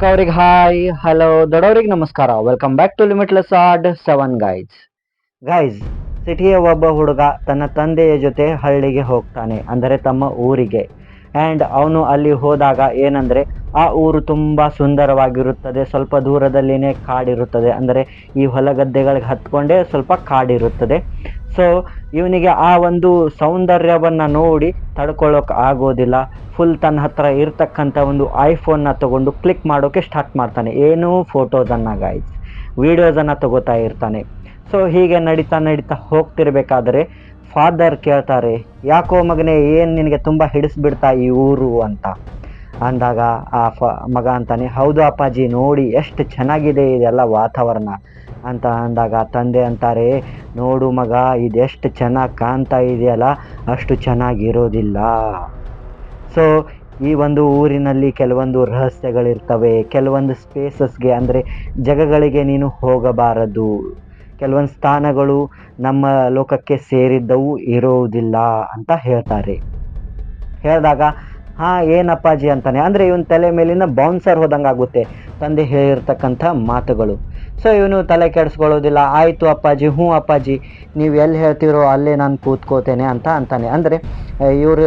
ಚಿಕ್ಕವ್ರಿಗೆ hi hello ದೊಡ್ಡವ್ರಿಗೆ ನಮಸ್ಕಾರ. Welcome back to limitless art 7 guys. ಸಿಟಿಯ ಒಬ್ಬ ಹುಡುಗ ತನ್ನ ತಂದೆಯ ಜೊತೆ ಹಳ್ಳಿಗೆ ಹೋಗ್ತಾನೆ, ಅಂದರೆ ತಮ್ಮ ಊರಿಗೆ. ಆ್ಯಂಡ್ ಅವನು ಅಲ್ಲಿ ಹೋದಾಗ ಏನಂದರೆ ಆ ಊರು ತುಂಬ ಸುಂದರವಾಗಿರುತ್ತದೆ. ಸ್ವಲ್ಪ ದೂರದಲ್ಲಿನೇ ಕಾಡಿರುತ್ತದೆ, ಅಂದರೆ ಈ ಹೊಲಗದ್ದೆಗಳಿಗೆ ಹತ್ಕೊಂಡೇ ಸ್ವಲ್ಪ ಕಾಡಿರುತ್ತದೆ. ಸೊ ಇವನಿಗೆ ಆ ಒಂದು ಸೌಂದರ್ಯವನ್ನು ನೋಡಿ ತಡ್ಕೊಳ್ಳೋಕೆ ಆಗೋದಿಲ್ಲ. ಫುಲ್ ತನ್ನ ಹತ್ರ ಇರ್ತಕ್ಕಂಥ ಒಂದು ಐಫೋನ್ನ ತಗೊಂಡು ಕ್ಲಿಕ್ ಮಾಡೋಕ್ಕೆ ಸ್ಟಾರ್ಟ್ ಮಾಡ್ತಾನೆ. ಏನು ಫೋಟೋಸನ್ನು ಗೈಸ್, ವೀಡಿಯೋಸನ್ನು ತಗೋತಾ ಇರ್ತಾನೆ. ಸೊ ಹೀಗೆ ನಡೀತಾ ನಡೀತಾ ಹೋಗ್ತಿರ್ಬೇಕಾದ್ರೆ ಫಾದರ್ ಕೇಳ್ತಾರೆ, ಯಾಕೋ ಮಗನೇ ಏನು ನಿನಗೆ ತುಂಬ ಹಿಡಿಸ್ಬಿಡ್ತಾ ಈ ಊರು ಅಂತ ಅಂದಾಗ ಆ ಮಗ ಅಂತಾನೆ, ಹೌದು ಅಪ್ಪಾಜಿ, ನೋಡಿ ಎಷ್ಟು ಚೆನ್ನಾಗಿದೆ ಇದೆಲ್ಲ ವಾತಾವರಣ ಅಂತ ಅಂದಾಗ ತಂದೆ ಅಂತಾರೆ, ನೋಡು ಮಗ, ಇದೆಷ್ಟು ಚೆನ್ನಾಗಿ ಕಾಣ್ತಾ ಇದೆಯಲ್ಲ, ಅಷ್ಟು ಚೆನ್ನಾಗಿರೋದಿಲ್ಲ. ಸೊ ಈ ಒಂದು ಊರಿನಲ್ಲಿ ಕೆಲವೊಂದು ರಹಸ್ಯಗಳಿರ್ತವೆ. ಕೆಲವೊಂದು ಸ್ಪೇಸಸ್ಗೆ, ಅಂದರೆ ಜಾಗಗಳಿಗೆ ನೀನು ಹೋಗಬಾರದು. ಕೆಲವೊಂದು ಸ್ಥಾನಗಳು ನಮ್ಮ ಲೋಕಕ್ಕೆ ಸೇರಿದ್ದವು ಇರೋದಿಲ್ಲ ಅಂತ ಹೇಳ್ತಾರೆ. ಹೇಳಿದಾಗ ಹಾಂ ಏನಪ್ಪಾಜಿ ಅಂತಾನೆ, ಅಂದರೆ ಇವನ ತಲೆ ಮೇಲಿನ ಬೌನ್ಸರ್ ಹೋದಂಗೆ ಆಗುತ್ತೆ ತಂದೆ ಹೇಳಿರ್ತಕ್ಕಂಥ ಮಾತುಗಳು. ಸೊ ಇವನು ತಲೆ ಕೆಡಿಸ್ಕೊಳ್ಳೋದಿಲ್ಲ. ಆಯಿತು ಅಪ್ಪಾಜಿ, ಹ್ಞೂ ಅಪ್ಪಾಜಿ, ನೀವು ಎಲ್ಲಿ ಹೇಳ್ತೀರೋ ಅಲ್ಲೇ ನಾನು ಕೂತ್ಕೋತೇನೆ ಅಂತ ಅಂತಾನೆ. ಅಂದರೆ ಇವರು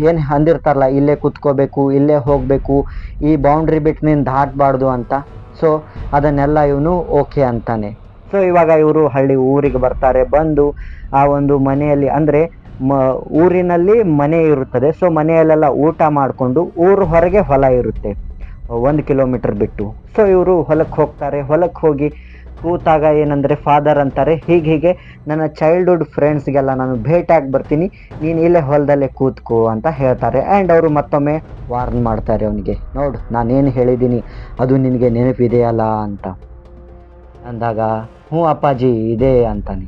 ಏನು ಅಂದಿರ್ತಾರಲ್ಲ, ಇಲ್ಲೇ ಕೂತ್ಕೋಬೇಕು, ಇಲ್ಲೇ ಹೋಗಬೇಕು, ಈ ಬೌಂಡ್ರಿ ಬಿಟ್ಟು ನೀನು ದಾಟಬಾರ್ದು ಅಂತ. ಸೊ ಅದನ್ನೆಲ್ಲ ಇವನು ಓಕೆ ಅಂತಾನೆ. ಸೊ ಇವಾಗ ಇವರು ಊರಿಗೆ ಬರ್ತಾರೆ. ಬಂದು ಆ ಒಂದು ಮನೆಯಲ್ಲಿ, ಅಂದರೆ ಊರಿನಲ್ಲಿ ಮನೆ ಇರುತ್ತದೆ. ಸೊ ಮನೆಯಲ್ಲೆಲ್ಲ ಊಟ ಮಾಡಿಕೊಂಡು ಊರು ಹೊರಗೆ ಹೊಲ ಇರುತ್ತೆ 1 ಕಿಲೋಮೀಟರ್ ಬಿಟ್ಟು. ಸೊ ಇವರು ಹೊಲಕ್ಕೆ ಹೋಗ್ತಾರೆ. ಹೊಲಕ್ಕೆ ಹೋಗಿ ಕೂತಾಗ ಏನಂದರೆ ಫಾದರ್ ಅಂತಾರೆ, ಹೀಗೆ ನನ್ನ ಚೈಲ್ಡ್ಹುಡ್ ಫ್ರೆಂಡ್ಸ್ಗೆಲ್ಲ ನಾನು ಭೇಟಿಯಾಗಿ ಬರ್ತೀನಿ, ನೀನು ಇಲ್ಲೇ ಹೊಲದಲ್ಲೇ ಕೂತ್ಕೋ ಅಂತ ಹೇಳ್ತಾರೆ. ಆ್ಯಂಡ್ ಅವರು ಮತ್ತೊಮ್ಮೆ ವಾರ್ನ್ ಮಾಡ್ತಾರೆ ಅವನಿಗೆ, ನೋಡು ನಾನೇನು ಹೇಳಿದ್ದೀನಿ ಅದು ನಿನಗೆ ನೆನಪಿದೆಯಲ್ಲ ಅಂತ ಅಂದಾಗ, ಹ್ಞೂ ಅಪ್ಪಾಜಿ ಇದೆ ಅಂತಾನೆ.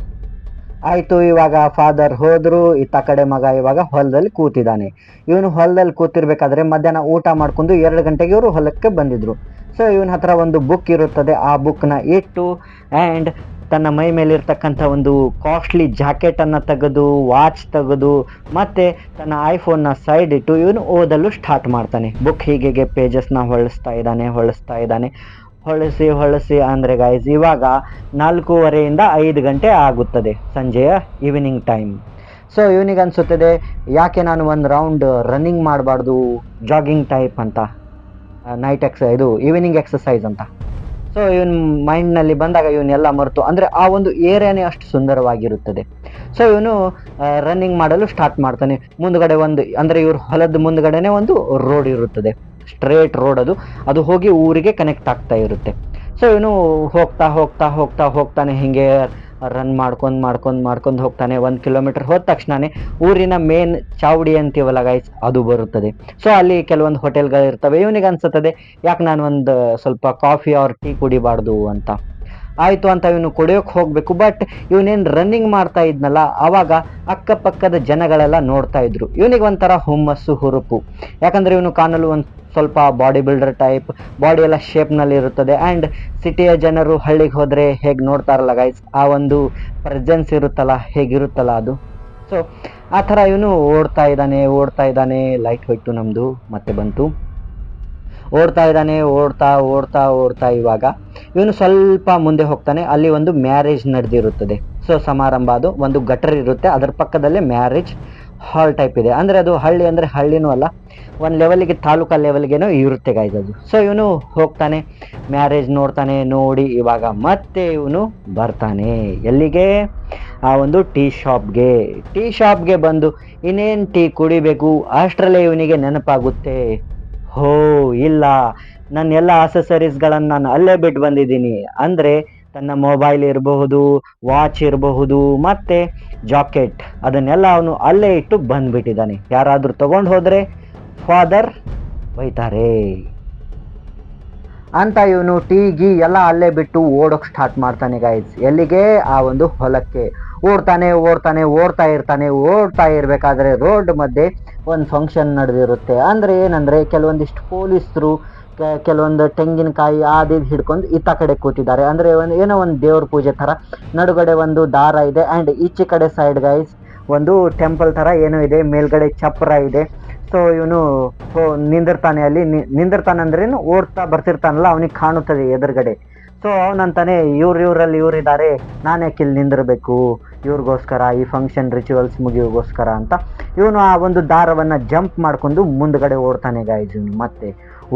ಆಯಿತು, ಇವಾಗ ಫಾದರ್ ಹೋದರು. ಇತ್ತ ಕಡೆ ಮಗ ಇವಾಗ ಹೊಲದಲ್ಲಿ ಕೂತಿದ್ದಾನೆ. ಇವನು ಹೊಲದಲ್ಲಿ ಕೂತಿರ್ಬೇಕಾದ್ರೆ ಮಧ್ಯಾಹ್ನ ಊಟ ಮಾಡ್ಕೊಂಡು 2 ಗಂಟೆಗೆ ಇವರು ಹೊಲಕ್ಕೆ ಬಂದಿದ್ರು. ಸೊ ಇವನ ಹತ್ರ ಒಂದು ಬುಕ್ ಇರುತ್ತದೆ. ಆ ಬುಕ್ನ ಇಟ್ಟು ಆ್ಯಂಡ್ ತನ್ನ ಮೈ ಮೇಲಿರ್ತಕ್ಕಂಥ ಒಂದು ಕಾಸ್ಟ್ಲಿ ಜಾಕೆಟನ್ನು ತೆಗೆದು, ವಾಚ್ ತೆಗೆದು, ಮತ್ತು ತನ್ನ ಐಫೋನ್ನ ಸೈಡ್ ಇಟ್ಟು ಇವನು ಓದಲು ಸ್ಟಾರ್ಟ್ ಮಾಡ್ತಾನೆ. ಬುಕ್ ಹೀಗೆ ಪೇಜಸ್ನ ಹೊಳಿಸ್ತಾ ಇದ್ದಾನೆ. ಹೊಳಿಸಿ ಅಂದರೆ ಗೈಸ್ ಇವಾಗ 4:15 5 ಗಂಟೆ ಆಗುತ್ತದೆ, ಸಂಜೆಯ ಈವ್ನಿಂಗ್ ಟೈಮ್. ಸೊ ಇವನಿಗೆ ಅನಿಸುತ್ತದೆ, ಯಾಕೆ ನಾನು ಒಂದು ರೌಂಡ್ ರನ್ನಿಂಗ್ ಮಾಡಬಾರ್ದು, ಜಾಗಿಂಗ್ ಟೈಪ್ ಅಂತ, ನೈಟ್ ಇದು ಈವ್ನಿಂಗ್ ಎಕ್ಸಸೈಸ್ ಅಂತ. ಸೊ ಇವನ್ ಮೈಂಡ್ನಲ್ಲಿ ಬಂದಾಗ ಇವನ್ನೆಲ್ಲ ಮರೆತು, ಅಂದರೆ ಆ ಒಂದು ಏರಿಯಾನೇ ಅಷ್ಟು ಸುಂದರವಾಗಿರುತ್ತದೆ. ಸೊ ಇವನು ರನ್ನಿಂಗ್ ಮಾಡಲು ಸ್ಟಾರ್ಟ್ ಮಾಡ್ತಾನೆ. ಮುಂದ್ಗಡೆ ಅಂದರೆ ಇವ್ರ ಹೊಲದ ಮುಂದ್ಗಡೆನೇ ಒಂದು ರೋಡ್ ಇರುತ್ತದೆ, ಸ್ಟ್ರೇಟ್ ರೋಡ್. ಅದು ಹೋಗಿ ಊರಿಗೆ ಕನೆಕ್ಟ್ ಆಗ್ತಾ ಇರುತ್ತೆ. ಸೊ ಇವನು ಹೋಗ್ತಾನೆ, ಹೀಗೆ ರನ್ ಮಾಡ್ಕೊಂಡು ಹೋಗ್ತಾನೆ. 1 ಕಿಲೋಮೀಟರ್ ಹೋದ ತಕ್ಷಣವೇ ಊರಿನ ಮೇನ್ ಚಾವಡಿ ಅಂತೀವಲ್ಲ ಗೈಸ್, ಅದು ಬರುತ್ತದೆ. ಸೊ ಅಲ್ಲಿ ಕೆಲವೊಂದು ಹೋಟೆಲ್ಗಳಿರ್ತವೆ. ಇವನಿಗೆ ಅನ್ಸುತ್ತದೆ, ಯಾಕೆ ನಾನು ಒಂದು ಸ್ವಲ್ಪ ಕಾಫಿ ಆರ್ ಟೀ ಕುಡಿಬಾರ್ದು ಅಂತ. ಆಯಿತು ಅಂತ ಇವನು ಕುಡಿಯೋಕೆ ಹೋಗಬೇಕು. ಬಟ್ ಇವನೇನು ರನ್ನಿಂಗ್ ಮಾಡ್ತಾ ಇದ್ನಲ್ಲ, ಆವಾಗ ಅಕ್ಕಪಕ್ಕದ ಜನಗಳೆಲ್ಲ ನೋಡ್ತಾ ಇದ್ರು. ಇವನಿಗೆ ಒಂಥರ ಹುಮ್ಮಸ್ಸು, ಹುರುಪು. ಯಾಕಂದರೆ ಇವನು ಕಾಣಲು ಒಂದು ಸ್ವಲ್ಪ ಬಾಡಿ ಬಿಲ್ಡರ್ ಟೈಪ್, ಬಾಡಿ ಎಲ್ಲ ಶೇಪ್ನಲ್ಲಿ ಇರುತ್ತದೆ. ಆ್ಯಂಡ್ ಸಿಟಿಯ ಜನರು ಹಳ್ಳಿಗೆ ಹೋದರೆ ಹೇಗೆ ನೋಡ್ತಾರಲ್ಲ ಗೈಸ್, ಆ ಒಂದು ಪ್ರೆಸೆನ್ಸ್ ಇರುತ್ತಲ್ಲ, ಹೇಗಿರುತ್ತಲ್ಲ ಅದು. ಸೊ ಆ ಥರ ಇವನು ಓಡ್ತಾ ಇದ್ದಾನೆ. ಲೈಟ್ ಹೋಯ್ತು ನಮ್ಮದು, ಮತ್ತೆ ಬಂತು. ಓಡ್ತಾ ಇವಾಗ ಇವನು ಸ್ವಲ್ಪ ಮುಂದೆ ಹೋಗ್ತಾನೆ. ಅಲ್ಲಿ ಒಂದು ಮ್ಯಾರೇಜ್ ನಡೆದಿರುತ್ತದೆ. ಸೊ ಸಮಾರಂಭ, ಅದು ಒಂದು ಗಟರ್ ಇರುತ್ತೆ, ಅದರ ಪಕ್ಕದಲ್ಲೇ ಮ್ಯಾರೇಜ್ ಹಾಲ್ ಟೈಪ್ ಇದೆ. ಅಂದರೆ ಅದು ಹಳ್ಳಿ, ಅಂದರೆ ಹಳ್ಳಿನೂ ಅಲ್ಲ, ಒಂದು ಲೆವೆಲ್ಗೆ ತಾಲೂಕಾ ಲೆವೆಲ್ಗೇನೋ ಇರುತ್ತೆ ಗೈಸ್ ಅದು. ಸೊ ಇವನು ಹೋಗ್ತಾನೆ, ಮ್ಯಾರೇಜ್ ನೋಡಿ ಇವಾಗ ಮತ್ತೆ ಇವನು ಬರ್ತಾನೆ ಎಲ್ಲಿಗೆ, ಆ ಒಂದು ಟೀ ಶಾಪ್ಗೆ ಬಂದು ಇನ್ನೇನು ಟೀ ಕುಡಿಬೇಕು ಅಷ್ಟರಲ್ಲೇ ಇವನಿಗೆ ನೆನಪಾಗುತ್ತೆ, ಹೋ ಇಲ್ಲ, ನನ್ನ ಎಲ್ಲ ಅಸೆಸರೀಸ್ಗಳನ್ನು ನಾನು ಅಲ್ಲೇ ಬಿಟ್ಟು ಬಂದಿದ್ದೀನಿ. ಅಂದರೆ ತನ್ನ ಮೊಬೈಲ್ ಇರಬಹುದು, ವಾಚ್ ಇರಬಹುದು, ಮತ್ತು ಜಾಕೆಟ್, ಅದನ್ನೆಲ್ಲ ಅವನು ಅಲ್ಲೇ ಇಟ್ಟು ಬಂದುಬಿಟ್ಟಿದ್ದಾನೆ. ಯಾರಾದರೂ ತೊಗೊಂಡು ಹೋದರೆ ಫಾದರ್ ಬೈತಾರೆ ಅಂತ ಇವನು ಟೀ ಎಲ್ಲ ಅಲ್ಲೇ ಬಿಟ್ಟು ಓಡೋಕೆ ಸ್ಟಾರ್ಟ್ ಮಾಡ್ತಾನೆ ಗೈಸ್. ಎಲ್ಲಿಗೆ, ಆ ಒಂದು ಹೊಲಕ್ಕೆ ಓಡ್ತಾ ಇರಬೇಕಾದ್ರೆ ರೋಡ್ ಮಧ್ಯೆ ಒಂದು ಫಂಕ್ಷನ್ ನಡೆದಿರುತ್ತೆ. ಅಂದರೆ ಏನಂದರೆ ಕೆಲವೊಂದಿಷ್ಟು ಪೊಲೀಸರು ಕೆಲವೊಂದು ತೆಂಗಿನಕಾಯಿ ಅದು ಹಿಡ್ಕೊಂಡು ಈತ ಕಡೆ ಕೂತಿದ್ದಾರೆ. ಅಂದರೆ ಏನೋ ಒಂದು ದೇವ್ರ ಪೂಜೆ ಥರ. ನಡುಗಡೆ ಒಂದು ದಾರ ಇದೆ. ಆ್ಯಂಡ್ ಈಚೆ ಕಡೆ ಸೈಡ್ ಗೈಸ್ ಒಂದು ಟೆಂಪಲ್ ಥರ ಏನೋ ಇದೆ, ಮೇಲ್ಗಡೆ ಚಪ್ರ ಇದೆ. ಸೊ ಇವನು ನಿಂದಿರ್ತಾನೆ ಅಲ್ಲಿ. ನಿಂದಿರ್ತಾನೆ ಅಂದ್ರೇನು, ಓಡ್ತಾ ಬರ್ತಿರ್ತಾನಲ್ಲ, ಅವನಿಗೆ ಕಾಣುತ್ತದೆ ಎದುರುಗಡೆ. ಸೊ ಅವನಂತಾನೆ ಇವರಲ್ಲಿ ಇವರಿದ್ದಾರೆ, ನಾನು ಯಾಕೆ ಇಲ್ಲಿ ನಿಂದಿರಬೇಕು ಇವ್ರಿಗೋಸ್ಕರ, ಈ ಫಂಕ್ಷನ್ ರಿಚುವಲ್ಸ್ ಮುಗಿಯೋಗೋಸ್ಕರ ಅಂತ ಇವನು ಆ ಒಂದು ದಾರವನ್ನು ಜಂಪ್ ಮಾಡಿಕೊಂಡು ಮುಂದ್ಗಡೆ ಓಡ್ತಾನೆ ಗಾಯ್ಸ್. ಇವನು ಮತ್ತೆ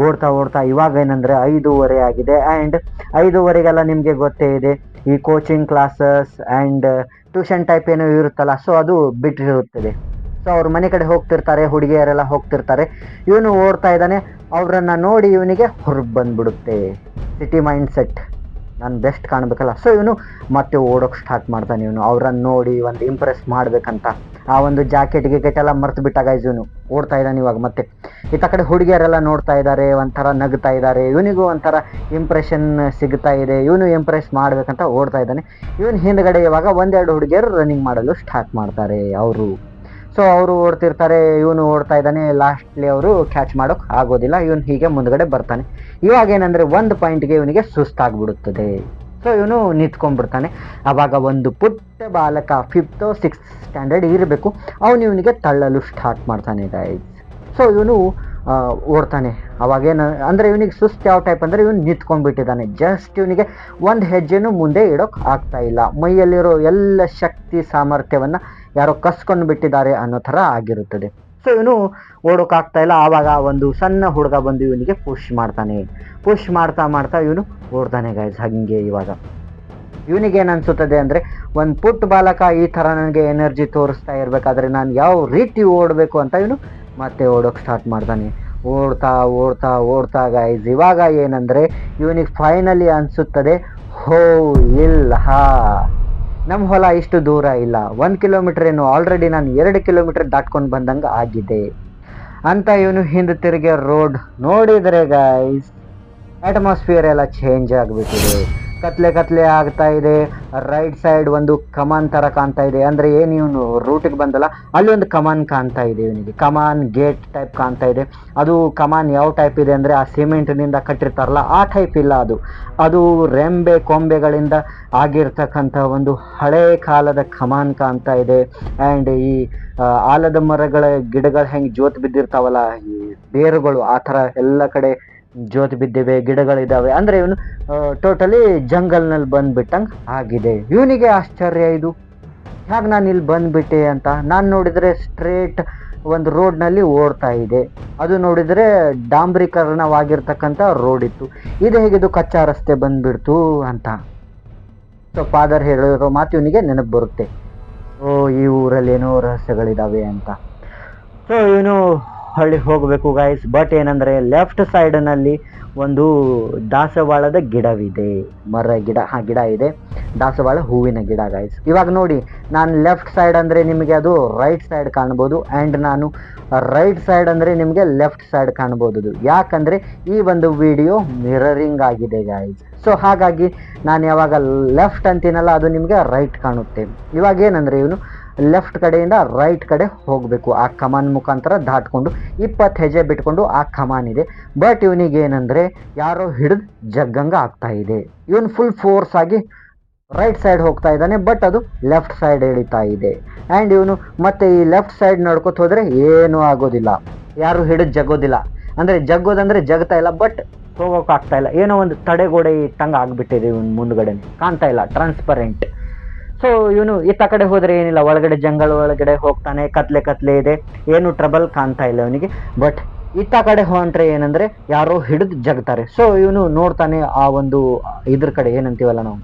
ಓಡ್ತಾ ಇವಾಗ ಏನಂದರೆ 5:30 ಆಗಿದೆ. ಆ್ಯಂಡ್ 5:30ಗೆಲ್ಲ ನಿಮಗೆ ಗೊತ್ತೇ ಇದೆ, ಈ coaching classes and tuition type ಏನೋ ಇರುತ್ತಲ್ಲ, ಸೊ ಅದು ಬಿಟ್ಟಿರುತ್ತದೆ. ಸೊ ಅವ್ರ ಮನೆ ಕಡೆ ಹೋಗ್ತಿರ್ತಾರೆ, ಹುಡುಗಿಯರೆಲ್ಲ ಹೋಗ್ತಿರ್ತಾರೆ. ಇವನು ಓಡ್ತಾ ಇದ್ದಾನೆ, ಅವರನ್ನು ನೋಡಿ ಇವನಿಗೆ ಹೊರಗೆ ಬಂದ್ಬಿಡುತ್ತೆ ಸಿಟಿ ಮೈಂಡ್ ಸೆಟ್, ನಾನು ಬೆಸ್ಟ್ ಕಾಣಬೇಕಲ್ಲ. ಸೊ ಇವನು ಮತ್ತೆ ಓಡೋಕ್ಕೆ ಸ್ಟಾರ್ಟ್ ಮಾಡ್ತಾನೆ. ಇವನು ಅವರನ್ನು ನೋಡಿ ಒಂದು ಇಂಪ್ರೆಸ್ ಮಾಡಬೇಕಂತ ಆ ಒಂದು ಜಾಕೆಟ್ ಎಲ್ಲ ಮರ್ತು ಬಿಟ್ಟಾಗ ಇವನು ಓಡ್ತಾ ಇದ್ದಾನೆ. ಇವಾಗ ಮತ್ತೆ ಈತ ಕಡೆ ಹುಡುಗಿಯರೆಲ್ಲ ನೋಡ್ತಾ ಇದ್ದಾರೆ, ಒಂಥರ ನಗ್ತಾ ಇದ್ದಾರೆ, ಇವನಿಗೂ ಒಂಥರ ಇಂಪ್ರೆಷನ್ ಸಿಗ್ತಾ ಇದೆ, ಇವನು ಇಂಪ್ರೆಸ್ ಮಾಡಬೇಕಂತ ಓಡ್ತಾ ಇದ್ದಾನೆ. ಇವನು ಹಿಂದ್ಗಡೆ ಇವಾಗ ಒಂದೆರಡು ಹುಡುಗಿಯರು ರನ್ನಿಂಗ್ ಮಾಡಲು ಸ್ಟಾರ್ಟ್ ಮಾಡ್ತಾರೆ ಅವರು. ಸೊ ಅವರು ಓಡ್ತಿರ್ತಾರೆ, ಇವನು ಓಡ್ತಾ ಇದ್ದಾನೆ. ಲಾಸ್ಟ್ಲಿ ಅವರು ಕ್ಯಾಚ್ ಮಾಡೋಕೆ ಆಗೋದಿಲ್ಲ, ಇವನು ಹೀಗೆ ಮುಂದ್ಗಡೆ ಬರ್ತಾನೆ. ಇವಾಗ ಏನಂದರೆ ಒಂದು ಪಾಯಿಂಟ್ಗೆ ಇವನಿಗೆ ಸುಸ್ತಾಗ್ಬಿಡುತ್ತದೆ. ಸೊ ಇವನು ನಿಂತ್ಕೊಂಡ್ಬಿಡ್ತಾನೆ. ಆವಾಗ ಒಂದು ಪುಟ್ಟ ಬಾಲಕ 5th or 6th ಸ್ಟ್ಯಾಂಡರ್ಡ್ ಇರಬೇಕು, ಇವನಿಗೆ ತಳ್ಳಲು ಸ್ಟಾರ್ಟ್ ಮಾಡ್ತಾನೆ ಗೈಸ್. ಸೊ ಇವನು ಓಡ್ತಾನೆ. ಅವಾಗೇನು ಅಂದರೆ ಇವನಿಗೆ ಸುಸ್ತು ಯಾವ ಟೈಪ್ ಅಂದರೆ ಇವನು ನಿಂತ್ಕೊಂಡ್ಬಿಟ್ಟಿದ್ದಾನೆ. ಜಸ್ಟ್ ಇವನಿಗೆ ಒಂದು ಹೆಜ್ಜೆನೂ ಮುಂದೆ ಇಡೋಕೆ ಆಗ್ತಾ ಇಲ್ಲ. ಮೈಯಲ್ಲಿರೋ ಎಲ್ಲ ಶಕ್ತಿ ಸಾಮರ್ಥ್ಯವನ್ನು ಯಾರೋ ಕಸ್ಕೊಂಡು ಬಿಟ್ಟಿದ್ದಾರೆ ಅನ್ನೋ ಥರ ಆಗಿರುತ್ತದೆ. ಸೊ ಇವನು ಓಡೋಕ್ಕಾಗ್ತಾ ಇಲ್ಲ. ಆವಾಗ ಒಂದು ಸಣ್ಣ ಹುಡುಗ ಬಂದು ಇವನಿಗೆ ಪುಷ್ ಮಾಡ್ತಾನೆ. ಪುಷ್ ಮಾಡ್ತಾ ಇವನು ಓಡ್ತಾನೆ ಗೈಸ್. ಹಾಗೆ ಇವಾಗ ಇವನಿಗೇನು ಅನಿಸುತ್ತದೆ ಅಂದರೆ, ಒಂದು ಪುಟ್ಟ ಬಾಲಕ ಈ ಥರ ನನಗೆ ಎನರ್ಜಿ ತೋರಿಸ್ತಾ ಇರಬೇಕಾದ್ರೆ ನಾನು ಯಾವ ರೀತಿ ಓಡಬೇಕು ಅಂತ ಇವನು ಮತ್ತೆ ಓಡೋಕೆ ಸ್ಟಾರ್ಟ್ ಮಾಡ್ತಾನೆ. ಓಡ್ತಾ ಗೈಸ್ ಇವಾಗ ಏನಂದರೆ ಇವನಿಗೆ ಫೈನಲಿ ಅನಿಸುತ್ತದೆ, ಇಲ್ಲ ನಮ್ಮ ಹೊಲ ಇಷ್ಟು ದೂರ ಇಲ್ಲ, 1 ಕಿಲೋಮೀಟರ್ ಏನು, ಆಲ್ರೆಡಿ ನಾನು 2 ಕಿಲೋಮೀಟರ್ ದಾಟ್ಕೊಂಡು ಬಂದಂಗೆ ಆಗಿದೆ ಅಂತ ಇವನು ಹಿಂದೆ ತಿರುಗಿ ರೋಡ್ ನೋಡಿದರೆ ಗೈಸ್ ಅಟ್ಮಾಸ್ಫಿಯರ್ ಎಲ್ಲ ಚೇಂಜ್ ಆಗಿಬಿಟ್ಟಿದೆ. ಕತ್ಲೆ ಆಗ್ತಾ ಇದೆ. ರೈಟ್ ಸೈಡ್ ಒಂದು ಕಮಾನ್ ಥರ ಕಾಣ್ತಾ ಇದೆ. ಅಂದರೆ ಏನು ಇವನು ರೂಟಿಗೆ ಬಂದಲ್ಲ, ಅಲ್ಲಿ ಒಂದು ಕಮಾನ್ ಕಾಣ್ತಾ ಇದೆ ಇವನಿಗೆ. ಕಮಾನ್ ಗೇಟ್ ಟೈಪ್ ಕಾಣ್ತಾ ಇದೆ. ಅದು ಕಮಾನ್ ಯಾವ ಟೈಪ್ ಇದೆ ಅಂದರೆ ಆ ಸಿಮೆಂಟ್ನಿಂದ ಕಟ್ಟಿರ್ತಾರಲ್ಲ ಆ ಟೈಪ್ ಇಲ್ಲ, ಅದು ರೆಂಬೆ ಕೊಂಬೆಗಳಿಂದ ಆಗಿರ್ತಕ್ಕಂಥ ಒಂದು ಹಳೆ ಕಾಲದ ಕಮಾನ್ ಕಾಣ್ತಾ ಇದೆ. ಆ್ಯಂಡ್ ಈ ಆಲದ ಮರಗಳ ಗಿಡಗಳು ಹೆಂಗೆ ಜೋತ್ ಬಿದ್ದಿರ್ತಾವಲ್ಲ, ಈ ಬೇರುಗಳು ಆ ಥರ ಎಲ್ಲ ಕಡೆ ಜೋತ್ ಬಿದ್ದಿವೆ, ಗಿಡಗಳಿದ್ದಾವೆ. ಅಂದರೆ ಇವನು ಟೋಟಲಿ ಜಂಗಲ್ನಲ್ಲಿ ಬಂದುಬಿಟ್ಟಂಗೆ ಆಗಿದೆ. ಇವನಿಗೆ ಆಶ್ಚರ್ಯ, ಇದು ಹೇಗೆ ನಾನು ಇಲ್ಲಿ ಬಂದುಬಿಟ್ಟೆ ಅಂತ. ನಾನು ನೋಡಿದರೆ ಸ್ಟ್ರೇಟ್ ಒಂದು ರೋಡ್ನಲ್ಲಿ ಓಡ್ತಾ ಇದೆ, ಅದು ನೋಡಿದರೆ ಡಾಂಬರೀಕರಣವಾಗಿರ್ತಕ್ಕಂಥ ರೋಡ್ ಇತ್ತು. ಇದು ಹೇಗಿದು ಕಚ್ಚಾ ರಸ್ತೆ ಬಂದುಬಿಡ್ತು ಅಂತ. ಸೊ ಫಾದರ್ ಹೇಳಿರೋ ಮಾತು ಇವನಿಗೆ ನೆನಪು ಬರುತ್ತೆ, ಈ ಊರಲ್ಲಿ ಏನೋ ರಹಸ್ಯಗಳಿದ್ದಾವೆ ಅಂತ. ಸೊ ಇವನು ಹಳ್ಳಿಗೆ ಹೋಗಬೇಕು ಗೈಸ್. ಬಟ್ ಏನಂದರೆ ಲೆಫ್ಟ್ ಸೈಡ್ನಲ್ಲಿ ಒಂದು ದಾಸವಾಳದ ಗಿಡವಿದೆ, ಗಿಡ ಇದೆ, ದಾಸವಾಳ ಹೂವಿನ ಗಿಡ ಗೈಸ್. ಇವಾಗ ನೋಡಿ, ನಾನು ಲೆಫ್ಟ್ ಸೈಡ್ ಅಂದರೆ ನಿಮಗೆ ಅದು ರೈಟ್ ಸೈಡ್ ಕಾಣ್ಬೋದು, ಆ್ಯಂಡ್ ನಾನು ರೈಟ್ ಸೈಡ್ ಅಂದರೆ ನಿಮಗೆ ಲೆಫ್ಟ್ ಸೈಡ್ ಕಾಣ್ಬೋದು. ಯಾಕಂದರೆ ಈ ಒಂದು ವಿಡಿಯೋ ಮಿರರಿಂಗ್ ಆಗಿದೆ ಗೈಸ್. ಸೊ ಹಾಗಾಗಿ ನಾನು ಯಾವಾಗ ಲೆಫ್ಟ್ ಅಂತೀನಲ್ಲ ಅದು ನಿಮಗೆ ರೈಟ್ ಕಾಣುತ್ತೆ. ಇವಾಗ ಏನಂದರೆ ಇವನು ಲೆಫ್ಟ್ ಕಡೆಯಿಂದ ರೈಟ್ ಕಡೆ ಹೋಗಬೇಕು. ಆ ಕಮಾನ್ ಮುಖಾಂತರ ದಾಟ್ಕೊಂಡು 20 ಹೆಜ್ಜೆ ಬಿಟ್ಕೊಂಡು ಆ ಕಮಾನ್ ಇದೆ. ಬಟ್ ಇವನಿಗೆ ಏನಂದರೆ ಯಾರೋ ಹಿಡಿದು ಜಗ್ಗಂಗ ಆಗ್ತಾ ಇದೆ. ಇವನು ಫುಲ್ ಫೋರ್ಸ್ ಆಗಿ ರೈಟ್ ಸೈಡ್ ಹೋಗ್ತಾ ಇದ್ದಾನೆ, ಬಟ್ ಅದು ಲೆಫ್ಟ್ ಸೈಡ್ ಎಳಿತಾ ಇದೆ. ಆ್ಯಂಡ್ ಇವನು ಮತ್ತೆ ಈ ಲೆಫ್ಟ್ ಸೈಡ್ ನಡ್ಕೊತ ಹೋದರೆ ಏನೂ ಆಗೋದಿಲ್ಲ, ಯಾರು ಹಿಡಿದು ಜಗ್ಗೋದಿಲ್ಲ. ಅಂದರೆ ಜಗ್ಗೋದಂದರೆ ಜಗ್ತಾ ಇಲ್ಲ, ಬಟ್ ಹೋಗೋಕ್ಕಾಗ್ತಾ ಇಲ್ಲ. ಏನೋ ಒಂದು ತಡೆಗೋಡೆ ಇಟ್ಟಂಗೆ ಆಗಿಬಿಟ್ಟಿದೆ ಇವನು ಮುಂದ್ಗಡೆ, ಕಾಣ್ತಾ ಇಲ್ಲ, ಟ್ರಾನ್ಸ್ಪರೆಂಟ್. ಸೊ ಇವನು ಇತ್ತ ಕಡೆ ಹೋದರೆ ಏನಿಲ್ಲ, ಒಳಗಡೆ ಜಂಗಲ್ ಒಳಗಡೆ ಹೋಗ್ತಾನೆ, ಕತ್ಲೆ ಇದೆ, ಏನು ಟ್ರಬಲ್ ಕಾಣ್ತಾ ಇಲ್ಲ ಇವನಿಗೆ. ಬಟ್ ಇತ್ತ ಕಡೆ ಹೊಂಟ್ರೆ ಏನಂದರೆ ಯಾರೋ ಹಿಡಿದು ಜಗ್ತಾರೆ. ಸೊ ಇವನು ನೋಡ್ತಾನೆ ಆ ಒಂದು ಇದ್ರ ಕಡೆ, ಏನಂತೀವಲ್ಲ ನಾವು,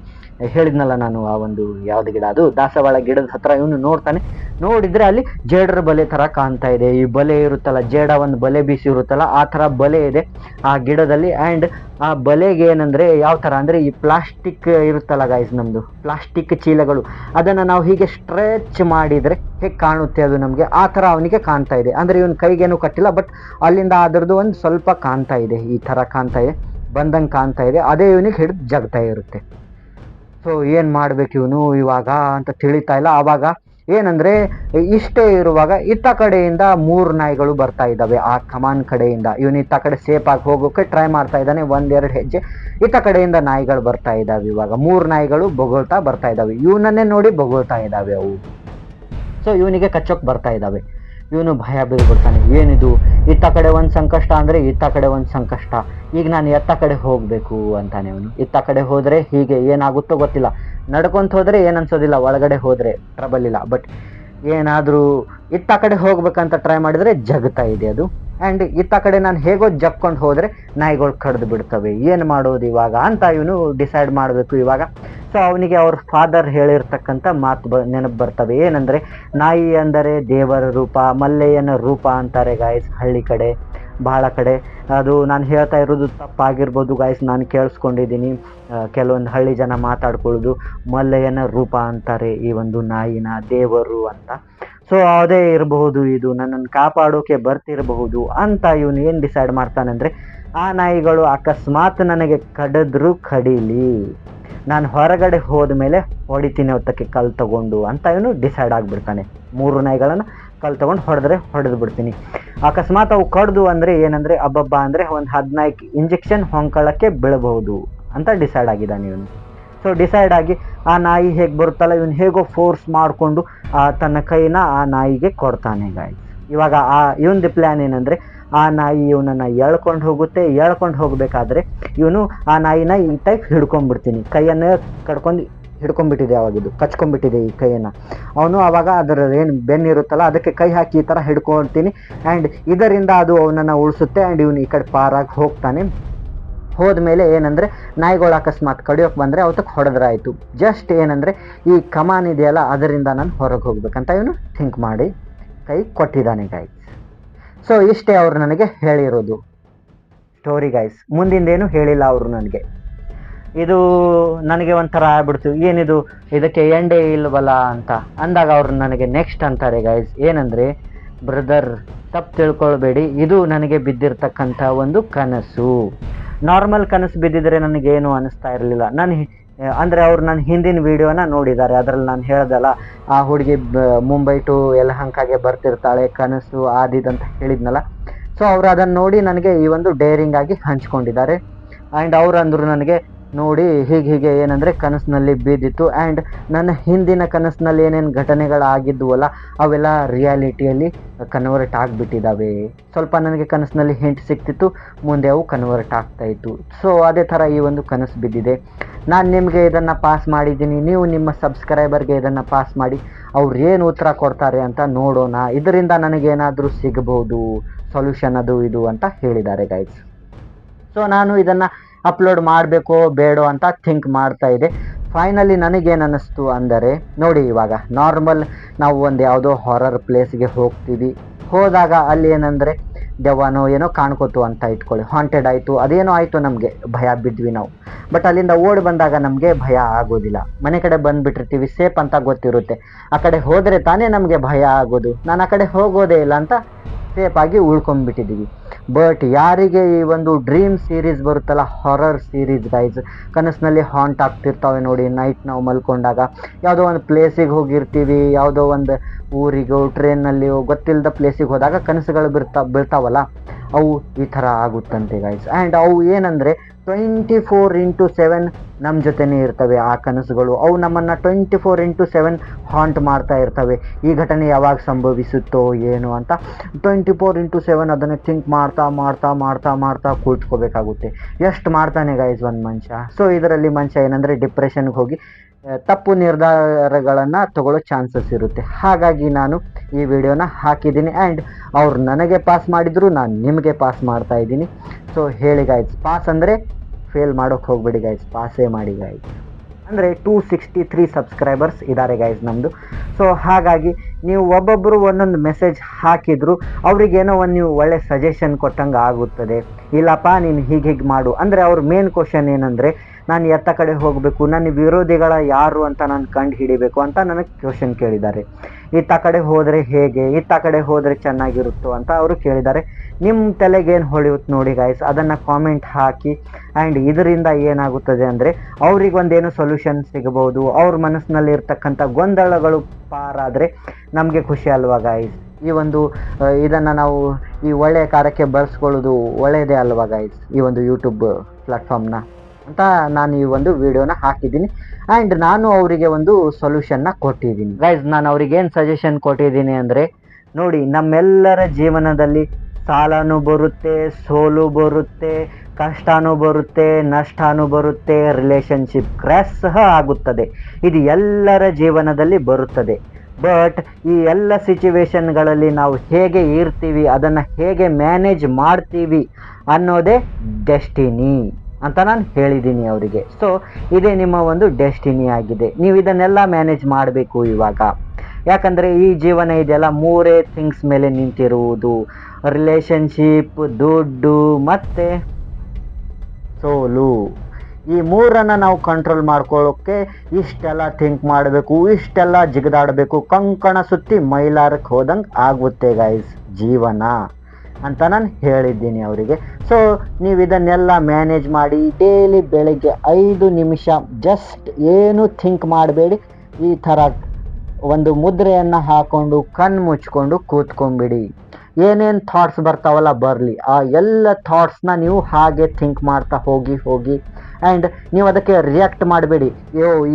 ಹೇಳಿದ್ನಲ್ಲ ನಾನು, ಆ ಒಂದು ಯಾವ್ದು ಗಿಡ, ಅದು ದಾಸವಾಳ ಗಿಡದ ಹತ್ರ ಇವನು ನೋಡ್ತಾನೆ. ನೋಡಿದರೆ ಅಲ್ಲಿ ಜೇಡರ ಬಲೆ ಥರ ಕಾಣ್ತಾ ಇದೆ. ಈ ಬಲೆ ಇರುತ್ತಲ್ಲ, ಜೇಡ ಒಂದು ಬಲೆ ಬೀಸಿ ಇರುತ್ತಲ್ಲ, ಆ ಥರ ಬಲೆ ಇದೆ ಆ ಗಿಡದಲ್ಲಿ. ಆ್ಯಂಡ್ ಆ ಬಲೆಗೆ ಏನಂದರೆ ಯಾವ ಥರ ಅಂದರೆ, ಈ ಪ್ಲಾಸ್ಟಿಕ್ ಇರುತ್ತಲ್ಲ ಗೈಸ್, ನಮ್ಮದು ಪ್ಲಾಸ್ಟಿಕ್ ಚೀಲಗಳು, ಅದನ್ನು ನಾವು ಹೀಗೆ ಸ್ಟ್ರೆಚ್ ಮಾಡಿದರೆ ಹೇಗೆ ಕಾಣುತ್ತೆ ಅದು ನಮಗೆ, ಆ ಥರ ಅವನಿಗೆ ಕಾಣ್ತಾ ಇದೆ. ಅಂದರೆ ಇವನು ಕೈಗೇನು ಕಟ್ಟಿಲ್ಲ, ಬಟ್ ಅಲ್ಲಿಂದ ಅದರದ್ದು ಒಂದು ಸ್ವಲ್ಪ ಕಾಣ್ತಾ ಇದೆ, ಈ ಥರ ಕಾಣ್ತಾ ಇದೆ, ಬಂದಂಗೆ ಕಾಣ್ತಾ ಇದೆ. ಅದೇ ಇವನಿಗೆ ಹಿಡಿದು ಜಗ್ತಾ ಇರುತ್ತೆ. ಸೊ ಏನು ಮಾಡಬೇಕು ಇವನು ಇವಾಗ ಅಂತ ತಿಳಿತಾ ಇಲ್ಲ. ಆವಾಗ ಏನಂದರೆ ಇಷ್ಟೇ ಇರುವಾಗ ಇತ್ತ ಕಡೆಯಿಂದ 3 ನಾಯಿಗಳು ಬರ್ತಾ ಇದ್ದಾವೆ ಆ ಕಮಾನ್ ಕಡೆಯಿಂದ. ಇವನು ಇತ್ತ ಕಡೆ ಸೇಫಾಗಿ ಹೋಗೋಕ್ಕೆ ಟ್ರೈ ಮಾಡ್ತಾ ಇದ್ದಾನೆ, 1-2 ಹೆಜ್ಜೆ. ಇತ್ತ ಕಡೆಯಿಂದ ನಾಯಿಗಳು ಬರ್ತಾ ಇದ್ದಾವೆ. ಇವಾಗ 3 ನಾಯಿಗಳು ಬೊಗಳ್ತಾ ಬರ್ತಾ ಇದ್ದಾವೆ, ಇವನನ್ನೇ ನೋಡಿ ಬೊಗಳ್ತಾ ಇದ್ದಾವೆ ಅವು. ಸೊ ಇವನಿಗೆ ಕಚ್ಚೋಕ್ಕೆ ಬರ್ತಾ ಇದ್ದಾವೆ. ಇವನು ಭಯ ಬೀಳ್ಬಿಡ್ತಾನೆ. ಏನಿದು, ಇತ್ತ ಕಡೆ ಒಂದು ಸಂಕಷ್ಟ ಅಂದರೆ ಇತ್ತ ಕಡೆ ಒಂದು ಸಂಕಷ್ಟ, ಈಗ ನಾನು ಎತ್ತ ಕಡೆ ಹೋಗಬೇಕು ಅಂತಾನೆ ಇವನು. ಇತ್ತ ಕಡೆ ಹೋದರೆ ಹೀಗೆ ಏನಾಗುತ್ತೋ ಗೊತ್ತಿಲ್ಲ, ನಡ್ಕೊಂತ ಹೋದರೆ ಏನು ಅನ್ಸೋದಿಲ್ಲ, ಒಳಗಡೆ ಹೋದರೆ ಟ್ರಬಲ್ ಇಲ್ಲ. ಬಟ್ ಏನಾದರೂ ಇತ್ತ ಕಡೆ ಹೋಗ್ಬೇಕಂತ ಟ್ರೈ ಮಾಡಿದರೆ ಜಗ್ತಾ ಇದೆ ಅದು. ಆ್ಯಂಡ್ ಇತ್ತ ಕಡೆ ನಾನು ಹೇಗೋ ಜಗ್ಕೊಂಡು ಹೋದರೆ ನಾಯಿಗಳು ಕಡ್ದು ಬಿಡ್ತವೆ, ಏನು ಮಾಡೋದು ಇವಾಗ ಅಂತ ಇವನು ಡಿಸೈಡ್ ಮಾಡಬೇಕು ಇವಾಗ. ಸೊ ಅವನಿಗೆ ಅವ್ರ ಫಾದರ್ ಹೇಳಿರ್ತಕ್ಕಂಥ ಮಾತು ನೆನಪು ಬರ್ತವೆ. ಏನಂದರೆ ನಾಯಿ ಅಂದರೆ ದೇವರ ರೂಪ, ಮಲ್ಲೆಯನ ರೂಪ ಅಂತಾರೆ ಗಾಯ್ಸ್ ಹಳ್ಳಿ ಕಡೆ, ಬಹಳ ಕಡೆ. ಅದು ನಾನು ಹೇಳ್ತಾ ಇರೋದು ತಪ್ಪಾಗಿರ್ಬೋದು ಗಾಯ್ಸ್, ನಾನು ಕೇಳಿಸ್ಕೊಂಡಿದ್ದೀನಿ ಕೆಲವೊಂದು ಹಳ್ಳಿ ಜನ ಮಾತಾಡ್ಕೊಳ್ಳೋದು ಮಲ್ಲಯ್ಯನ ರೂಪ ಅಂತಾರೆ ಈ ಒಂದು ನಾಯಿನ, ದೇವರು ಅಂತ. ಸೊ ಅದೇ ಇರಬಹುದು, ಇದು ನನ್ನನ್ನು ಕಾಪಾಡೋಕೆ ಬರ್ತಿರಬಹುದು ಅಂತ ಇವನು ಏನು ಡಿಸೈಡ್ ಮಾಡ್ತಾನಂದರೆ, ಆ ನಾಯಿಗಳು ಅಕಸ್ಮಾತ್ ನನಗೆ ಕಡಿದ್ರು ಕಡೀಲಿ, ನಾನು ಹೊರಗಡೆ ಹೋದ ಮೇಲೆ ಹೊಡಿತೀನಿ ಅವತ್ತಕ್ಕೆ ಕಲ್ಲು ತಗೊಂಡು ಅಂತ ಇವನು ಡಿಸೈಡ್ ಆಗಿಬಿಡ್ತಾನೆ. 3 ನಾಯಿಗಳನ್ನು ಕಲ್ಲು ತಗೊಂಡು ಹೊಡೆದು ಬಿಡ್ತೀನಿ. ಅಕಸ್ಮಾತ್ ಅವು ಕಡ್ದು ಅಂದರೆ ಏನಂದರೆ ಅಬ್ಬಬ್ಬ ಅಂದರೆ ಒಂದು 15 ಇಂಜೆಕ್ಷನ್ ಹೊಂಕೊಳ್ಳೋಕ್ಕೆ ಬೀಳಬಹುದು ಅಂತ ಡಿಸೈಡ್ ಆಗಿದ್ದಾನೆ ಇವನು. ಸೊ ಡಿಸೈಡ್ ಆಗಿ ಆ ನಾಯಿ ಹೇಗೆ ಬರುತ್ತಲ್ಲ, ಇವನು ಹೇಗೋ ಫೋರ್ಸ್ ಮಾಡಿಕೊಂಡು ತನ್ನ ಕೈನ ಆ ನಾಯಿಗೆ ಕೊಡ್ತಾನೆ ಗಾಯ್ಸ್. ಇವಾಗ ಇವನದು ಪ್ಲ್ಯಾನ್ ಏನಂದರೆ, ಆ ನಾಯಿ ಇವನನ್ನು ಎಳ್ಕೊಂಡು ಹೋಗುತ್ತೆ, ಎಳ್ಕೊಂಡು ಹೋಗಬೇಕಾದ್ರೆ ಇವನು ಆ ನಾಯಿನ ಈ ಟೈಪ್ ಹಿಡ್ಕೊಂಡ್ಬಿಡ್ತೀನಿ, ಕೈಯನ್ನು ಕಡ್ಕೊಂಡು ಹಿಡ್ಕೊಂಡ್ಬಿಟ್ಟಿದೆ, ಅವಾಗಿದ್ದು ಕಚ್ಕೊಂಡ್ಬಿಟ್ಟಿದೆ ಈ ಕೈಯನ್ನು. ಅವನು ಆವಾಗ ಅದರ ಏನು ಬೆನ್ನಿರುತ್ತಲ್ಲ ಅದಕ್ಕೆ ಕೈ ಹಾಕಿ ಈ ಥರ ಹಿಡ್ಕೊಳ್ತೀನಿ. ಆ್ಯಂಡ್ ಇದರಿಂದ ಅದು ಅವನನ್ನು ಉಳಿಸುತ್ತೆ. ಆ್ಯಂಡ್ ಇವನು ಈ ಕಡೆ ಪಾರಾಗಿ ಹೋಗ್ತಾನೆ. ಹೋದ್ಮೇಲೆ ಏನಂದರೆ ನಾಯಿಗಳು ಅಕಸ್ಮಾತ್ ಕಡಿಯೋಕೆ ಬಂದರೆ ಅವತ್ತಕ್ಕೆ ಹೊಡೆದ್ರಾಯ್ತು. ಜಸ್ಟ್ ಏನಂದರೆ ಈ ಕಮಾನ್ ಇದೆಯಲ್ಲ ಅದರಿಂದ ನಾನು ಹೊರಗೆ ಹೋಗ್ಬೇಕಂತ ಇವನು ಥಿಂಕ್ ಮಾಡಿ ಕೈ ಕೊಟ್ಟಿದ್ದಾನೆ ಗಾಯ್ಸ್. ಸೊ ಇಷ್ಟೇ ಅವರು ನನಗೆ ಹೇಳಿರೋದು ಸ್ಟೋರಿ ಗಾಯ್ಸ್. ಮುಂದಿಂದೇನು ಹೇಳಿಲ್ಲ ಅವರು ನನಗೆ. ಇದು ನನಗೆ ಒಂಥರ ಆಗ್ಬಿಡ್ತು, ಏನಿದು ಇದಕ್ಕೆ ಎಂಡೇ ಇಲ್ವಲ್ಲ ಅಂತ ಅಂದಾಗ ಅವರು ನನಗೆ ನೆಕ್ಸ್ಟ್ ಅಂತಾರೆ ಗಾಯ್ಸ್, ಏನಂದರೆ ಬ್ರದರ್ ತಪ್ಪು ತಿಳ್ಕೊಳ್ಬೇಡಿ, ಇದು ನನಗೆ ಬಿದ್ದಿರ್ತಕ್ಕಂಥ ಒಂದು ಕನಸು. ನಾರ್ಮಲ್ ಕನಸು ಬಿದ್ದಿದ್ರೆ ನನಗೇನು ಅನ್ನಿಸ್ತಾ ಇರಲಿಲ್ಲ. ಅಂದರೆ ಅವ್ರು ನನ್ನ ಹಿಂದಿನ ವೀಡಿಯೋನ ನೋಡಿದ್ದಾರೆ, ಅದರಲ್ಲಿ ನಾನು ಹೇಳ್ದಲ್ಲ ಆ ಹುಡುಗಿ ಮುಂಬೈ ಟು ಯಲಹಂಕಾಗೆ ಬರ್ತಿರ್ತಾಳೆ ಕನಸು ಆದಿದಂತ ಹೇಳಿದ್ನಲ್ಲ. ಸೊ ಅವರು ಅದನ್ನು ನೋಡಿ ನನಗೆ ಈ ಒಂದು ಡೇರಿಂಗ್ ಆಗಿ ಹಂಚ್ಕೊಂಡಿದ್ದಾರೆ. ಆ್ಯಂಡ್ ಅವ್ರು ಅಂದರು ನನಗೆ, ನೋಡಿ ಹೀಗೆ ಏನಂದರೆ ಕನಸಿನಲ್ಲಿ ಬಿದ್ದಿತ್ತು, ಆ್ಯಂಡ್ ನನ್ನ ಹಿಂದಿನ ಕನಸಿನಲ್ಲಿ ಏನೇನು ಘಟನೆಗಳಾಗಿದ್ವಲ್ಲ ಅವೆಲ್ಲ ರಿಯಾಲಿಟಿಯಲ್ಲಿ ಕನ್ವರ್ಟ್ ಆಗಿಬಿಟ್ಟಿದ್ದಾವೆ. ಸ್ವಲ್ಪ ನನಗೆ ಕನಸಿನಲ್ಲಿ ಹಿಂಟ್ ಸಿಕ್ತಿತ್ತು, ಮುಂದೆ ಅವು ಕನ್ವರ್ಟ್ ಆಗ್ತಾಯಿತ್ತು. ಸೊ ಅದೇ ಥರ ಈ ಒಂದು ಕನಸು ಬಿದ್ದಿದೆ. ನಾನು ನಿಮಗೆ ಇದನ್ನು ಪಾಸ್ ಮಾಡಿದ್ದೀನಿ, ನೀವು ನಿಮ್ಮ ಸಬ್ಸ್ಕ್ರೈಬರ್ಗೆ ಇದನ್ನು ಪಾಸ್ ಮಾಡಿ, ಅವ್ರು ಏನು ಉತ್ತರ ಕೊಡ್ತಾರೆ ಅಂತ ನೋಡೋಣ, ಇದರಿಂದ ನನಗೇನಾದರೂ ಸಿಗಬಹುದು ಸೊಲ್ಯೂಷನ್ ಅದು ಇದು ಅಂತ ಹೇಳಿದ್ದಾರೆ ಗೈಸ್. ಸೊ ನಾನು ಇದನ್ನು ಅಪ್ಲೋಡ್ ಮಾಡಬೇಕೋ ಬೇಡೋ ಅಂತ ಥಿಂಕ್ ಮಾಡ್ತಾ ಇದೆ. ಫೈನಲಿ ನನಗೇನು ಅನ್ನಿಸ್ತು ಅಂದರೆ, ನೋಡಿ ಇವಾಗ ನಾರ್ಮಲ್ ನಾವು ಒಂದು ಯಾವುದೋ ಹಾರರ್ ಪ್ಲೇಸ್ಗೆ ಹೋಗ್ತೀವಿ, ಹೋದಾಗ ಅಲ್ಲಿ ಏನಂದರೆ ದೆವ್ವನೋ ಏನೋ ಕಾಣ್ಕೋತು ಅಂತ ಇಟ್ಕೊಳ್ಳಿ, ಹಾಂಟೆಡ್ ಆಯಿತು, ಅದೇನೋ ಆಯಿತು, ನಮಗೆ ಭಯ ಬಿದ್ವಿ ನಾವು. ಬಟ್ ಅಲ್ಲಿಂದ ಓಡಿ ಬಂದಾಗ ನಮಗೆ ಭಯ ಆಗೋದಿಲ್ಲ. ಮನೆ ಕಡೆ ಬಂದುಬಿಟ್ಟಿರ್ತೀವಿ, ಸೇಫ್ ಅಂತ ಗೊತ್ತಿರುತ್ತೆ. ಆ ಕಡೆ ಹೋದರೆ ತಾನೇ ನಮಗೆ ಭಯ ಆಗೋದು. ನಾನು ಆ ಕಡೆ ಹೋಗೋದೇ ಇಲ್ಲ ಅಂತ ಸೇಫಾಗಿ ಉಳ್ಕೊಂಡ್ಬಿಟ್ಟಿದ್ದೀವಿ. ಬಟ್ ಯಾರಿಗೆ ಈ ಒಂದು ಡ್ರೀಮ್ ಸೀರೀಸ್ ಬರುತ್ತಲ್ಲ, ಹಾರರ್ ಸೀರೀಸ್ ಗೈಸ್, ಕನಸಿನಲ್ಲಿ ಹಾಂಟ್ ಆಗ್ತಿರ್ತಾವೆ ನೋಡಿ, ನೈಟ್ ನಾವು ಮಲ್ಕೊಂಡಾಗ ಯಾವುದೋ ಒಂದು ಪ್ಲೇಸಿಗೆ ಹೋಗಿರ್ತೀವಿ, ಯಾವುದೋ ಒಂದು ಊರಿಗೋ ಟ್ರೈನ್ನಲ್ಲಿಯೋ ಗೊತ್ತಿಲ್ಲದ ಪ್ಲೇಸಿಗೆ ಹೋದಾಗ ಕನಸುಗಳು ಬೀಳ್ತಾವಲ್ಲ, ಅವು ಈ ಥರ ಆಗುತ್ತಂತೆ ಗೈಸ್. ಆ್ಯಂಡ್ ಅವು ಏನಂದರೆ 24/7 ನಮ್ಮ ಜೊತೆನೇ ಇರ್ತವೆ ಆ ಕನಸುಗಳು. ಅವು ನಮ್ಮನ್ನು 24/7 ಹಾಂಟ್ ಮಾಡ್ತಾ ಇರ್ತವೆ. ಈ ಘಟನೆ ಯಾವಾಗ ಸಂಭವಿಸುತ್ತೋ ಏನು ಅಂತ 24/7 ಅದನ್ನು ಥಿಂಕ್ ಮಾಡ್ತಾ ಮಾಡ್ತಾ ಮಾಡ್ತಾ ಮಾಡ್ತಾ ಕೂತ್ಕೋಬೇಕಾಗುತ್ತೆ. ಎಷ್ಟು ಮಾಡ್ತಾನೆ ಗೈಸ್ ಒಂದು ಮನುಷ್ಯ. ಸೊ ಇದರಲ್ಲಿ ಮನುಷ್ಯ ಏನಂದರೆ ಡಿಪ್ರೆಷನ್ಗೆ ಹೋಗಿ ತಪ್ಪು ನಿರ್ಧಾರಗಳನ್ನು ತಗೊಳ್ಳೋ ಚಾನ್ಸಸ್ ಇರುತ್ತೆ. ಹಾಗಾಗಿ ನಾನು ಈ ವಿಡಿಯೋನ ಹಾಕಿದ್ದೀನಿ. ಆ್ಯಂಡ್ ಅವ್ರು ನನಗೆ ಪಾಸ್ ಮಾಡಿದ್ರು, ನಾನು ನಿಮಗೆ ಪಾಸ್ ಮಾಡ್ತಾ ಇದ್ದೀನಿ. ಸೊ ಹೇಳಿ ಗಾಯ್ಸ್, ಪಾಸ್ ಅಂದರೆ ಫೇಲ್ ಮಾಡೋಕ್ಕೆ ಹೋಗ್ಬೇಡಿ ಗೈಸ್, ಪಾಸೇ ಮಾಡಿ ಗೈಸ್. ಅಂದರೆ 263 ಸಬ್ಸ್ಕ್ರೈಬರ್ಸ್ ಇದ್ದಾರೆ ಗೈಸ್ ನಮ್ಮದು. ಸೊ ಹಾಗಾಗಿ ನೀವು ಒಬ್ಬೊಬ್ಬರು ಒಂದೊಂದು ಮೆಸೇಜ್ ಹಾಕಿದ್ರು ಅವ್ರಿಗೇನೋ ಒಂದು ನೀವು ಒಳ್ಳೆ ಸಜೆಷನ್ ಕೊಟ್ಟಂಗೆ ಆಗುತ್ತದೆ. ಇಲ್ಲಪ್ಪ ನೀನು ಹೀಗೆ ಮಾಡು ಅಂದರೆ ಅವ್ರ ಮೇನ್ ಕ್ವಶನ್ ಏನಂದರೆ, ನಾನು ಎತ್ತ ಕಡೆ ಹೋಗಬೇಕು, ನನ್ನ ವಿರೋಧಿಗಳ ಯಾರು ಅಂತ ನಾನು ಕಂಡು ಹಿಡಿಬೇಕು ಅಂತ ನನಗೆ ಕ್ವಶನ್ ಕೇಳಿದ್ದಾರೆ. ಇತ್ತ ಕಡೆ ಹೋದರೆ ಹೇಗೆ, ಇತ್ತ ಕಡೆ ಹೋದರೆ ಚೆನ್ನಾಗಿರುತ್ತೋ ಅಂತ ಅವರು ಕೇಳಿದ್ದಾರೆ. ನಿಮ್ಮ ತಲೆಗೇನು ಹೊಳೆಯುತ್ತೆ ನೋಡಿ ಗೈಸ್, ಅದನ್ನು ಕಾಮೆಂಟ್ ಹಾಕಿ. ಆ್ಯಂಡ್ ಇದರಿಂದ ಏನಾಗುತ್ತದೆ ಅಂದರೆ ಅವ್ರಿಗೊಂದೇನು ಸೊಲ್ಯೂಷನ್ ಸಿಗಬಹುದು, ಅವ್ರ ಮನಸ್ಸಿನಲ್ಲಿ ಇರ್ತಕ್ಕಂಥ ಗೊಂದಲಗಳು ಪಾರಾದರೆ ನಮಗೆ ಖುಷಿ ಅಲ್ವಾ ಗೈಸ್. ಈ ಒಂದು ಇದನ್ನು ನಾವು ಈ ಒಳ್ಳೆಯ ಕಾರ್ಯಕ್ಕೆ ಬಳಸ್ಕೊಳ್ಳೋದು ಒಳ್ಳೆಯದೇ ಅಲ್ವಾ ಗೈಸ್, ಈ ಒಂದು ಯೂಟ್ಯೂಬ್ ಪ್ಲಾಟ್ಫಾರ್ಮ್ನ ಅಂತ ನಾನು ಈ ಒಂದು ವಿಡಿಯೋನ ಹಾಕಿದ್ದೀನಿ. ಆ್ಯಂಡ್ ನಾನು ಅವರಿಗೆ ಒಂದು ಸೊಲ್ಯೂಷನ್ನ ಕೊಟ್ಟಿದ್ದೀನಿ ಗೈಸ್. ನಾನು ಅವ್ರಿಗೆ ಏನು ಸಜೆಷನ್ ಕೊಟ್ಟಿದ್ದೀನಿ ಅಂದರೆ, ನೋಡಿ, ನಮ್ಮೆಲ್ಲರ ಜೀವನದಲ್ಲಿ ಸಾಲನೂ ಬರುತ್ತೆ, ಸೋಲು ಬರುತ್ತೆ, ಕಷ್ಟನೂ ಬರುತ್ತೆ, ನಷ್ಟನೂ ಬರುತ್ತೆ, ರಿಲೇಶನ್ಶಿಪ್ ಕ್ರ್ಯಾಶ್ ಸಹ ಆಗುತ್ತದೆ. ಇದು ಎಲ್ಲರ ಜೀವನದಲ್ಲಿ ಬರುತ್ತದೆ. ಬಟ್ ಈ ಎಲ್ಲ ಸಿಚುವೇಶನ್ಗಳಲ್ಲಿ ನಾವು ಹೇಗೆ ಇರ್ತೀವಿ, ಅದನ್ನು ಹೇಗೆ ಮ್ಯಾನೇಜ್ ಮಾಡ್ತೀವಿ ಅನ್ನೋದೇ ಡೆಸ್ಟಿನಿ ಅಂತ ನಾನು ಹೇಳಿದ್ದೀನಿ ಅವರಿಗೆ. ಸೊ ಇದೇ ನಿಮ್ಮ ಒಂದು ಡೆಸ್ಟಿನಿ ಆಗಿದೆ. ನೀವು ಇದನ್ನೆಲ್ಲ ಮ್ಯಾನೇಜ್ ಮಾಡಬೇಕು ಇವಾಗ. ಯಾಕಂದರೆ ಈ ಜೀವನ ಇದೆಲ್ಲ ಮೂರೇ ಥಿಂಗ್ಸ್ ಮೇಲೆ ನಿಂತಿರುವುದು: ರಿಲೇಶನ್ಶಿಪ್, ದುಡ್ಡು ಮತ್ತು ಸೋಲು. ಈ ಮೂರನ್ನು ನಾವು ಕಂಟ್ರೋಲ್ ಮಾಡ್ಕೊಳ್ಳೋಕ್ಕೆ ಇಷ್ಟೆಲ್ಲ ಥಿಂಕ್ ಮಾಡಬೇಕು, ಇಷ್ಟೆಲ್ಲ ಜಿಗಿದಾಡಬೇಕು, ಕಂಕಣ ಸುತ್ತಿ ಮೈಲಾರಕ್ಕೆ ಹೋದಂಗೆ ಆಗುತ್ತೆ ಗೈಸ್ ಜೀವನ ಅಂತ ನಾನು ಹೇಳಿದ್ದೀನಿ ಅವರಿಗೆ. ಸೊ ನೀವು ಇದನ್ನೆಲ್ಲ ಮ್ಯಾನೇಜ್ ಮಾಡಿ ಡೈಲಿ ಬೆಳಗ್ಗೆ 5 ನಿಮಿಷ ಜಸ್ಟ್ ಏನು ಥಿಂಕ್ ಮಾಡಬೇಡಿ, ಈ ಥರ ಒಂದು ಮುದ್ರೆಯನ್ನು ಹಾಕ್ಕೊಂಡು ಕಣ್ಣು ಮುಚ್ಕೊಂಡು ಕೂತ್ಕೊಂಡ್ಬಿಡಿ. ಏನೇನು ಥಾಟ್ಸ್ ಬರ್ತಾವಲ್ಲ ಬರಲಿ, ಆ ಎಲ್ಲ ಥಾಟ್ಸ್ನ ನೀವು ಹಾಗೆ ಥಿಂಕ್ ಮಾಡ್ತಾ ಹೋಗಿ ಆ್ಯಂಡ್ ನೀವು ಅದಕ್ಕೆ ರಿಯಾಕ್ಟ್ ಮಾಡಬೇಡಿ.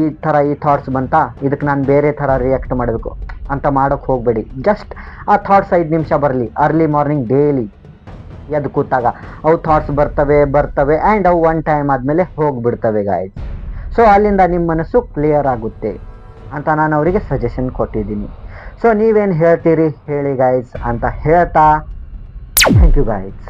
ಈ ಥರ ಈ ಥಾಟ್ಸ್ ಬಂತಾ, ಇದಕ್ಕೆ ನಾನು ಬೇರೆ ಥರ ರಿಯಾಕ್ಟ್ ಮಾಡಬೇಕು ಅಂತ ಮಾಡೋಕ್ಕೆ ಹೋಗಬೇಡಿ. ಜಸ್ಟ್ ಆ ಥಾಟ್ಸ್ 5 ನಿಮಿಷ ಬರಲಿ. ಅರ್ಲಿ ಮಾರ್ನಿಂಗ್ ಡೈಲಿ ಎದ್ದು ಕೂತಾಗ ಅವು ಥಾಟ್ಸ್ ಬರ್ತವೆ ಆ್ಯಂಡ್ ಅವು ಒನ್ ಟೈಮ್ ಆದಮೇಲೆ ಹೋಗಿಬಿಡ್ತವೆ ಗಾಯ್ಸ್. ಸೊ ಅಲ್ಲಿಂದ ನಿಮ್ಮ ಮನಸ್ಸು ಕ್ಲಿಯರ್ ಆಗುತ್ತೆ ಅಂತ ನಾನು ಅವರಿಗೆ ಸಜೆಷನ್ ಕೊಟ್ಟಿದ್ದೀನಿ. ಸೊ ನೀವೇನು ಹೇಳ್ತೀರಿ ಹೇಳಿ ಗಾಯ್ಸ್ ಅಂತ ಹೇಳ್ತಾ, ಥ್ಯಾಂಕ್ ಯು ಗಾಯ್ಸ್.